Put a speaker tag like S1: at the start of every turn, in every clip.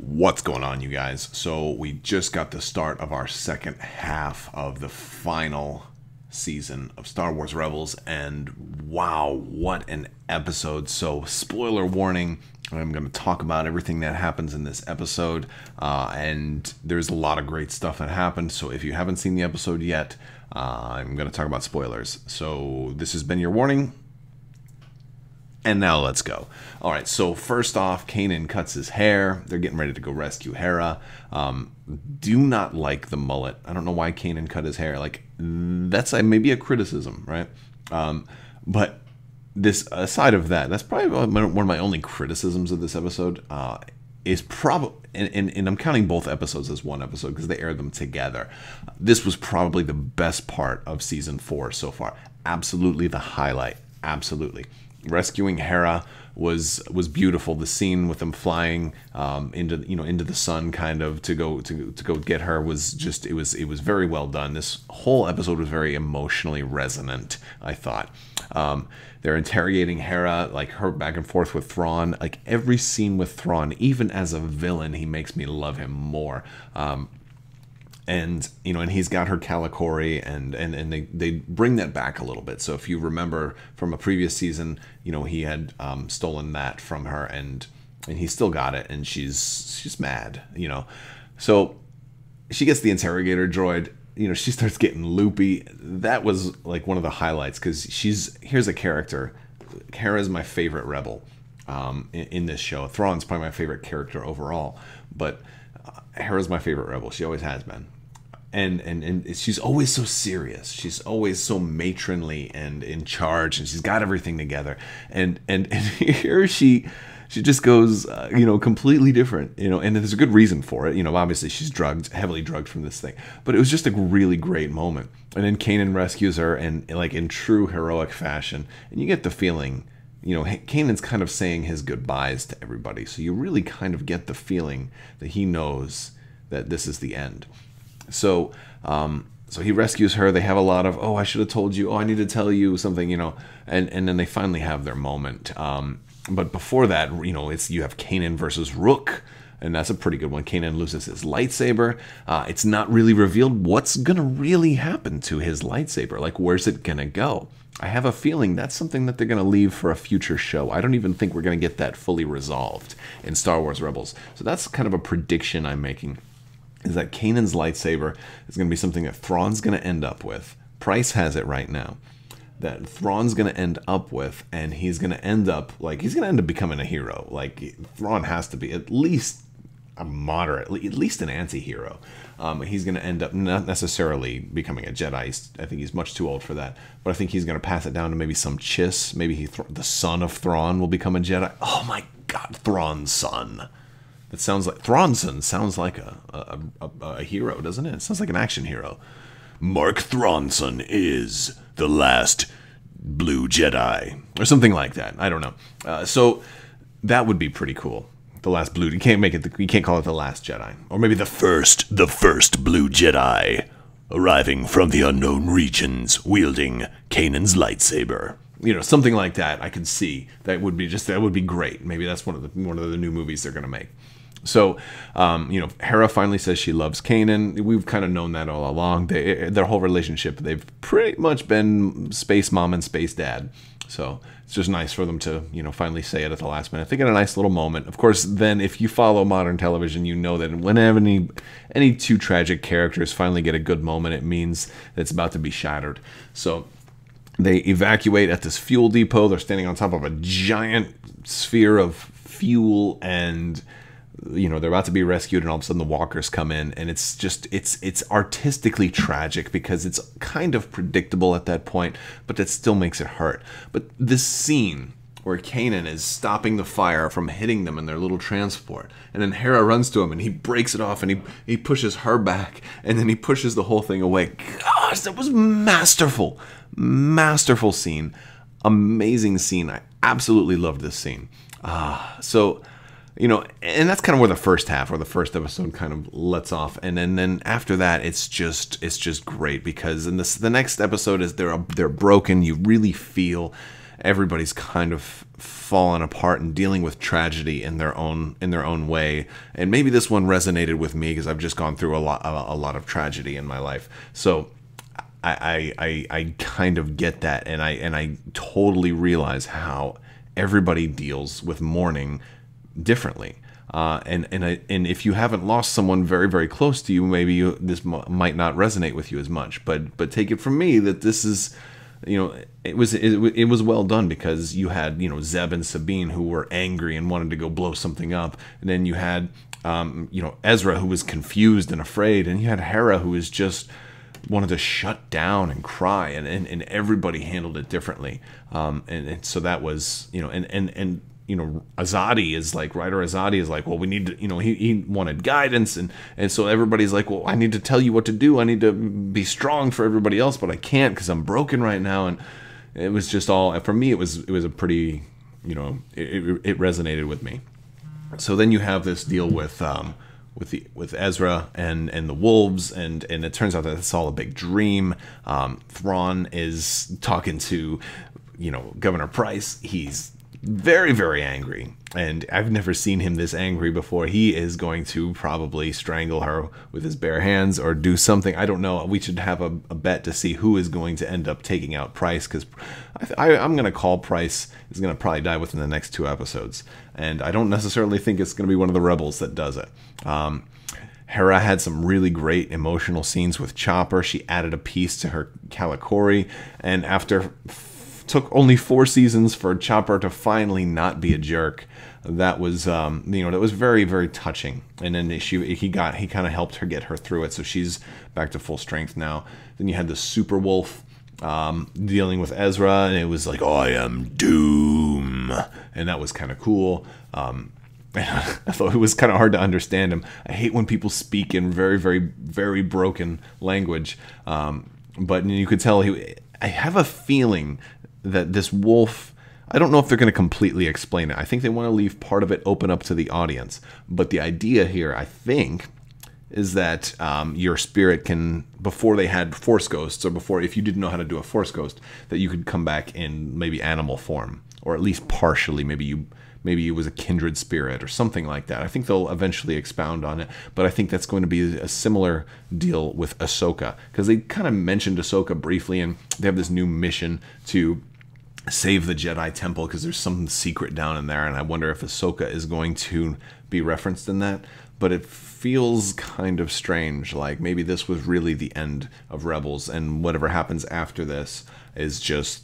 S1: What's going on, you guys? So we just got the start of our second half of the final season of Star Wars Rebels, and wow, what an episode. So spoiler warning, I'm going to talk about everything that happens in this episode, and there's a lot of great stuff that happened. So if you haven't seen the episode yet, I'm going to talk about spoilers. So this has been your warning. And now let's go. All right, so first off, Kanan cuts his hair. They're getting ready to go rescue Hera. Do not like the mullet. I don't know why Kanan cut his hair. Like, that's maybe a criticism, right? But this, aside of that, that's probably one of my only criticisms of this episode. Is probably, and I'm counting both episodes as one episode because they aired them together. This was probably the best part of season 4 so far. Absolutely the highlight. Absolutely. Rescuing Hera was beautiful. The scene with them flying into the sun, kind of to go get her, was just it was very well done. This whole episode was very emotionally resonant, I thought. They're interrogating Hera, like her back and forth with Thrawn. Like every scene with Thrawn, even as a villain, he makes me love him more. And he's got her Calicori, and they bring that back a little bit. So if you remember from a previous season, he had stolen that from her, and he still got it, and she's mad, So she gets the interrogator droid. She starts getting loopy. That was like one of the highlights, because here's a character. Hera's my favorite rebel in this show. Thrawn's probably my favorite character overall, but Hera's my favorite rebel. She always has been. And she's always so serious. She's always so matronly and in charge, and she's got everything together. And here she just goes, completely different, and there's a good reason for it. Obviously she's heavily drugged from this thing, but it was just a really great moment. And then Kanan rescues her, and like in true heroic fashion, and you get the feeling, Kanan's kind of saying his goodbyes to everybody. So you really kind of get the feeling that he knows that this is the end. So he rescues her. They have a lot of, I should have told you. I need to tell you something, and then they finally have their moment. But before that, you have Kanan versus Rook, and that's a pretty good one. Kanan loses his lightsaber. It's not really revealed what's going to really happen to his lightsaber. Like, where's it going to go? I have a feeling that's something that they're going to leave for a future show. I don't even think we're going to get that fully resolved in Star Wars Rebels. So that's kind of a prediction I'm making, is that Kanan's lightsaber is going to be something that Thrawn's going to end up with. Price has it right now. That Thrawn's going to end up with, and he's going to end up becoming a hero. Like, Thrawn has to be at least a moderate, at least an anti-hero. He's going to end up not necessarily becoming a Jedi. I think he's much too old for that. But I think he's going to pass it down to maybe some Chiss. Maybe the son of Thrawn will become a Jedi. Oh my God, Thrawn's son. It sounds like Thronson sounds like a hero, doesn't it? It sounds like an action hero. Mark Thronson is the last blue Jedi, or something like that. I don't know. So that would be pretty cool. The last blue. You can't call it the last Jedi, or maybe the first blue Jedi, arriving from the unknown regions, wielding Kanan's lightsaber. Something like that. I could see that would be great. Maybe that's one of the new movies they're going to make. So, Hera finally says she loves Kanan. We've kind of known that all along. Their whole relationship, they've pretty much been space mom and space dad. So it's just nice for them to, finally say it at the last minute. They get a nice little moment. Of course, then if you follow modern television, you know that whenever any two tragic characters finally get a good moment, it means that it's about to be shattered. So they evacuate at this fuel depot. They're standing on top of a giant sphere of fuel, and they're about to be rescued, and all of a sudden the walkers come in, and it's artistically tragic because it's kind of predictable at that point, but that still makes it hurt. But this scene where Kanan is stopping the fire from hitting them in their little transport, and then Hera runs to him, and he breaks it off, and he pushes her back, and then he pushes the whole thing away. Gosh, that was masterful. Masterful scene. Amazing scene. I absolutely loved this scene. And that's kind of where the first half, or the first episode, kind of lets off, and then after that, it's just great, because in the next episode is they're broken. You really feel everybody's kind of fallen apart and dealing with tragedy in their own way. And maybe this one resonated with me because I've just gone through a lot of tragedy in my life. So I kind of get that, and I totally realize how everybody deals with mourning differently. And if you haven't lost someone very, very close to you, maybe this might not resonate with you as much. But take it from me that this is, it was well done, because you had, Zeb and Sabine who were angry and wanted to go blow something up, and then you had Ezra, who was confused and afraid, and you had Hera, who was just wanted to shut down and cry, and everybody handled it differently. And so that was, Azadi is like, writer Azadi is like, well, we need to, he wanted guidance, and so everybody's like, well, I need to tell you what to do. I need to be strong for everybody else, but I can't because I'm broken right now. And it was just all, for me, it was a pretty, it resonated with me. So then you have this deal with Ezra and the wolves, and it turns out that it's all a big dream. Thrawn is talking to, Governor Price. He's very, very angry, and I've never seen him this angry before. He is going to probably strangle her with his bare hands or do something. I don't know. We should have a bet to see who is going to end up taking out Price, because I'm going to call Price is going to probably die within the next 2 episodes, and I don't necessarily think it's going to be one of the rebels that does it. Hera had some really great emotional scenes with Chopper. She added a piece to her Kalikori, and after took only 4 seasons for Chopper to finally not be a jerk, that was that was very, very touching. And then he kind of helped her get her through it, so she's back to full strength now. Then you had the Super Wolf dealing with Ezra, and it was like, oh, I am Dume, and that was kind of cool. I thought it was kind of hard to understand him. I hate when people speak in very, very, very broken language, but you could tell I have a feeling that this wolf, I don't know if they're going to completely explain it. I think they want to leave part of it open up to the audience. But the idea here, I think, is that your spirit can, before they had Force Ghosts, or before, if you didn't know how to do a Force Ghost, that you could come back in maybe animal form, or at least partially. Maybe it was a kindred spirit or something like that. I think they'll eventually expound on it, but I think that's going to be a similar deal with Ahsoka, because they kind of mentioned Ahsoka briefly, and they have this new mission to save the Jedi Temple, because there's something secret down in there, and I wonder if Ahsoka is going to be referenced in that. But it feels kind of strange, like maybe this was really the end of Rebels, and whatever happens after this is just,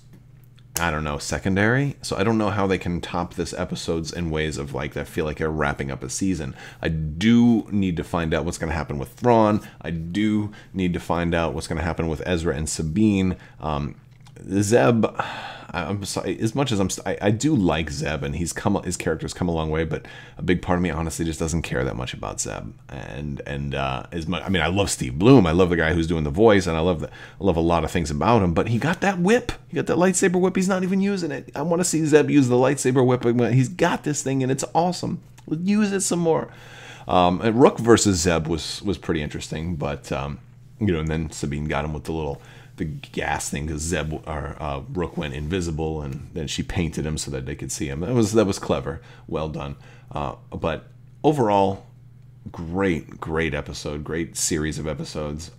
S1: I don't know, secondary. So I don't know how they can top this episodes in ways of like that feel like they're wrapping up a season. I do need to find out what's going to happen with Thrawn. I do need to find out what's going to happen with Ezra and Sabine. Zeb, I'm sorry, as much as I do like Zeb, and his character's come a long way, but a big part of me honestly just doesn't care that much about Zeb. And as much, I mean, I love Steve Bloom, I love the guy who's doing the voice, and I love a lot of things about him. But he got that whip, he got that lightsaber whip. He's not even using it. I want to see Zeb use the lightsaber whip. He's got this thing, and it's awesome. Use it some more. And Rook versus Zeb was pretty interesting, but and then Sabine got him with the gas thing, because Rook went invisible, and then she painted him so that they could see him. That was clever, well done. But overall, great episode, great series of episodes.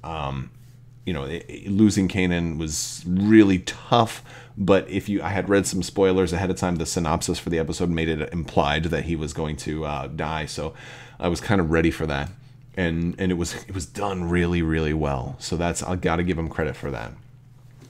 S1: Losing Kanan was really tough, but I had read some spoilers ahead of time. The synopsis for the episode made it implied that he was going to die, so I was kind of ready for that. And it was done really, really well. So I got to give him credit for that.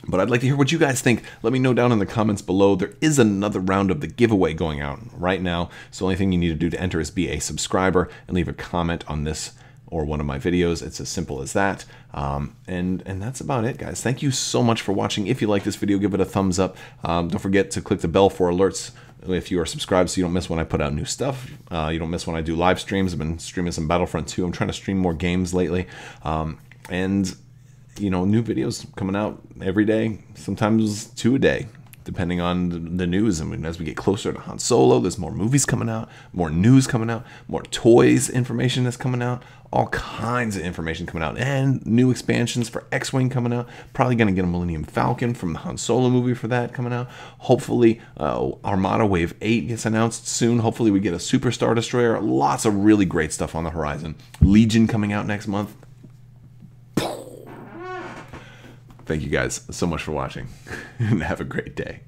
S1: But I'd like to hear what you guys think. Let me know down in the comments below. There is another round of the giveaway going out right now. So the only thing you need to do to enter is be a subscriber and leave a comment on this or one of my videos. It's as simple as that. And that's about it, guys. Thank you so much for watching. If you like this video, give it a thumbs up. Don't forget to click the bell for alerts if you are subscribed, so you don't miss when I put out new stuff. You don't miss when I do live streams. I've been streaming some Battlefront 2. I'm trying to stream more games lately. And new videos coming out every day, sometimes 2 a day. depending on the news. I mean, as we get closer to Han Solo, there's more movies coming out, more news coming out, more toys information that's coming out, all kinds of information coming out, and new expansions for X-Wing coming out. Probably going to get a Millennium Falcon from the Han Solo movie for that coming out. Hopefully, Armada Wave 8 gets announced soon. Hopefully, we get a Super Star Destroyer. Lots of really great stuff on the horizon. Legion coming out next month. Thank you guys so much for watching, and have a great day.